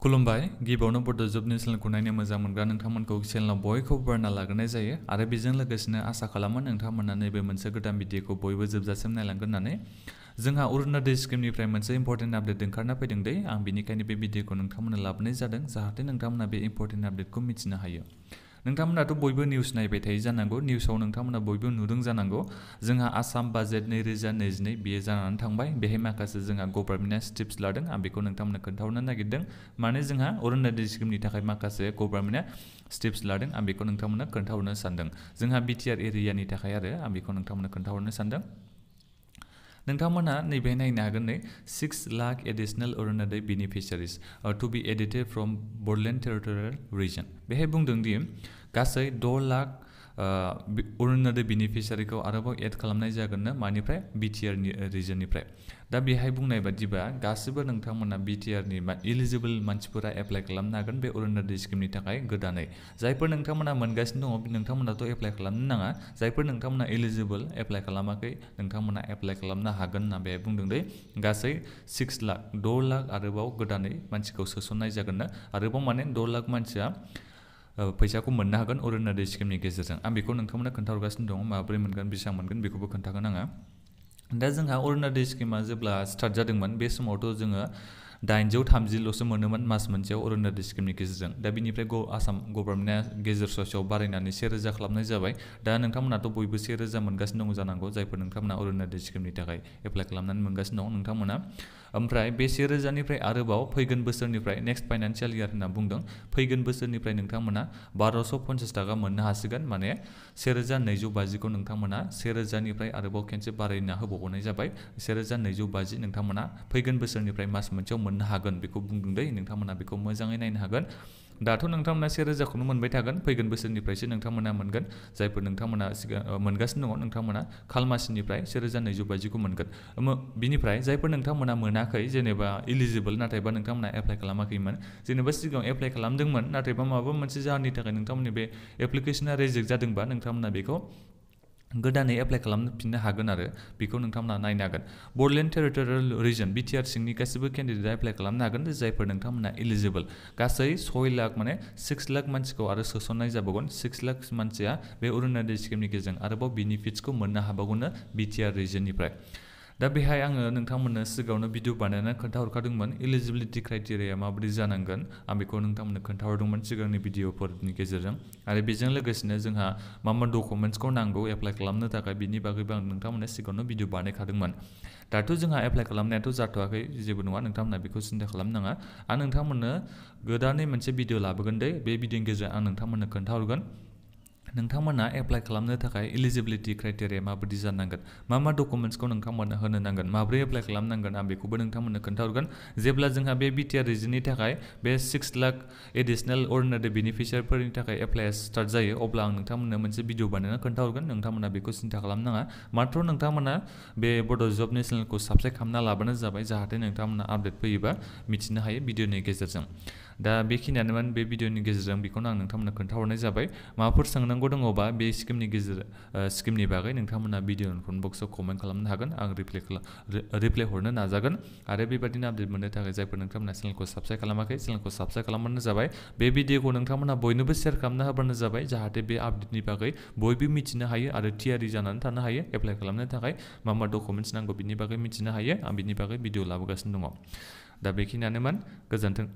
खुलुमबाय गिबियावनो बड' जबनि चेनेलखौ नायनो मोजां मोनग्रा नोंथांमोनखौ चेनेलाव बयखौबो बरायना लाग्रोनाय जायो आरो बेजों लोगोसेनो आसा खालामो नोंथांमोना नैबे मोनसे गोदान भिडिअखौ बयबो जोबजासिम नायलांगोन होननानै जोंहा अरुणोदय स्किमनिफ्राय मोनसे इम्पर्टेन्ट आपडेट ओंखारना फैदों दे आं बेनिखायनो बे भिडिअखौ नोंथांमोननो लाबोनाय जादों जाहाथे नोंथांमोना बे इम्पर्टेन्ट आपडेटखौ मिथिनो हायो। नोंथांमोनाथ' बयबो निउस नायबाय थायो जानांगौ निउसाव नोंथांमोना बयबो नुदों जानांगौ जोंहा आसाम बाजेट 2022 बेयो जानानै थांबाय बेहाय माखासे जोंहा गभर्नमेन्टआ स्टेप्स लादों आं बेखौ नोंथांमोननो खोन्थाहरनो नागिरदों माने जोंहा अरुणोदय स्किमनि थाखाय माखासे गभर्नमेन्टआ स्टेप्स लादों आं बेखौ नोंथांमोननो खोन्थाहरनो सानदों जोंहा बिटिआर एरियानि थाखाय आरो आं बेखौ नोंथांमोननो खोन्थाहरनो सानदों। नोंथांमोना नैबे नायनो हागोन नै 6 lakh additional Orunodoi beneficiaries to be edited from Bodoland territorial region बेहाय बुंदों दि गासै 6 लाख अरुणोदय बेनिफिशियारिखौ आरोबाव एड खालामनाय जागोननो मानिफ्राय बिटिआरनि रिजननिफ्राय दा बेहाय बुंनाय बादिबा गासिबो नोंथांमोना बिटिआरनि इलिजिबल मानसिफोरा एप्लाइ खालामनो हागोन बे अरुणोदय स्किमनि थाखाय गोदानै जायफोर नोंथांमोना मोनगासिनो दङ नोंथांमोनाथ' एप्लाइ खालामनो नाङा जायफोर नोंथांमोना इलिजिबल एप्लाइ खालामाखै नोंथांमोना एप्लाइ खालामनो हागोन होनना बेहाय बुंदों दे गासै 6 लाख आरोबाव गोदानै मानसिखौ सोसननाय जागोननो आरोबाव माने 6 लाख मानसिया फैसाखौ मोननो हागोन अरुणोदय स्किमनि गेजेरजों आं बेखौ नोंथांमोननो खोन्थाहरगासिनो दं माबोरै मोनगोन बेसेबां मोनगोन बेखौबो खोन्थागोन आङो। दा जोंहा अरुणोदय स्किमा जेब्ला स्टार्ट जादोंमोन बे समावथ' जोङो 830ल'सो मोनोमोन मास मोनसेयाव अरुणोदय स्किमनि गेजेरजों दा बिनिफ्राय आसाम गभर्नमेन्टआ गेजेर ससेयाव बारायनानै 1000 खालामनाय जाबाय दा नोंथांमोनाथ' बयबो 1000 मोनगासिनो दं जानांगौ जायफोर नोंथांमोना अरुणोदय स्किमनि थाखाय एप्लाइ खालामनानै मोनगासिनो दं नोंथांमोना ओमफ्राय बे 1000निफ्राय आरोबाव फैगोन बोसोरनिफ्राय नेक्स्ट फाइनान्सियेल इयार होनना बुंदों फैगोन बोसोरनिफ्राय नोंथांमोना 1250 थाखा मोननो हासिगोन माने 1250खौ नोंथांमोना 1000निफ्राय आरोबाव खेनसे बारायना होबावनाय जाबाय 1250 नोंथांमोना फैगोन बोसोरनिफ्राय मास मोनसेयाव मोननो हागोन बेखौ बुंदों दे नोंथांमोना बेखौ मोजाङै नायनो हागोन दाथ' नोंथांमोना 1000खौनो मोनबाय थागोन फैगोन बोसोरनिफ्रायसो नोंथांमोना मोनगोन जायफोर नोंथांमोना मोनगासिनो दङ नोंथांमोना खालमासिनिफ्राय 1250खौ मोनगोन बिनिफ्राय जायफोर नोंथांमोना मोनाखै जेनेबा इलिजिबल नाथायबा नोंथांमोना एप्लाइ खालामाखैमोन जेनेबा सिगाङाव एप्लाइ खालामदोंमोन नाथायबा माबा मोनसे जाहोननि थाखाय नोंथांमोननि बे एप्लिकेशना रिजेक्ट जादोंबा नोंथांमोना बेखौ गोदानै एप्लाइ खालामफिननो हागोन आरो बेखौ नोंथांमोना नायनो हागोन बडलेण्ड टेरिटरियेल रिजन बिटिआर सिंनि गासैबो केन्डिडेटआ एप्लाइ खालामनो हागोन जायफोर नोंथांमोना इलिजिबल गासै 6 लाख माने 6 लाख मानसिखौ आरो सोसननाय जाबावगोन 6 लाख मानसिया बे अरुणोदय स्किमनि गेजेरजों आरोबाव बेनिफिट्सखौ मोननो हाबावगोननो बिटिआर रिजननिफ्राय दा बेहाय आङो नोंथांमोननो सिगाङावनो भिडिअ बानायनानै खोन्थाहरखादोंमोन इलिजिबिलिटि क्राइटेरिया माबायदि जानांगोन आं बेखौ नोंथांमोननो खोन्थाहरदोंमोन सिगांनि भिडिअफोरनि गेजेरजों आरो बेजों लोगोसेनो जोंहा मा डकुमेन्ट्सखौ नांगौ एप्लाइ खालामनो थाखाय बिनि बागैबो आं नोंथांमोननो सिगाङावनो भिडिअ बानायखादोंमोन दाथ' जोंहा एप्लाइ खालामनायाथ' जाथ'वाखै जेबो नङा नोंथांमोना बेखौ सिन्था खालामनाङा आं नोंथांमोननो गोदानै मोनसे भिडिअ लाबोगोन दे बे भिडिअनि गेजेरजों आं नोंथांमोननो खोन्थाहरगोन नोंथांमोना एप्लाइ खालामनो थाखाय इलिजिबिलिटि क्राइटेरिया माबायदि जानांगोन मा डकुमेन्ट्सखौ नोंथांमोना होनो नांगोन माब्रै एप्लाइ खालामनांगोन आं बेखौबो नोंथांमोननो खोन्थाहरगोन जेब्ला जोंहा बे बिटिआर रिजननि थाखाय बे 6 लाख एडिशनेल अरुणोदय बेनिफिशियारिफोरनि थाखाय एप्लाइआ स्टार्ट जायो अब्ला आं नोंथांमोननो मोनसे भिडिअ बानायनानै खोन्थाहरगोन नोंथांमोना बेखौ सिन्था खालामनाङा मात्र नोंथांमोना बे बड' जबनि चेनेलखौ साबस्क्राइब खालामना लाबानो जाबाय जाहाथे नोंथांमोना आपडेट फैयोबा मिथिनो हायो भिडिअनि गेजेरजों दा बेखिनियानोमोन बे भिडिअनि गेजेरजों बेखौनो आं नोंथांमोननो खोन्थाहरनाय जाबाय माबाफोर सोंनांगौ दङबा बे स्किमनि बागै नोंथांमोना भिडिअनि कमेन्ट बक्सआव कमेन्ट खालामनो हागोन आं रिप्लाइ हरनो नाजागोन आरो बेबादिनो आपडेट मोननो थाखाय जायफोर नोंथांमोना चेनेलखौ साबस्क्राइब खालामाखै चेनेलखौ साबस्क्राइब खालामबानो जाबाय बे भिडिअखौ नोंथांमोना बयनोबो शेयार खालामना होबानो जाबाय जाहाथे बे आपडेटनि बागै बयबो मिथिनो हायो आरो थियारि जानानै थानो हायो एप्लाइ खालामनो थाखाय मा डकुमेन्ट्स नांगौ बिनि बागै मिथिनो हायो आं बिनि बागै भिडिअ लाबोगासिनो दङ दा बेखिनियानोमोन गोजोन्थों।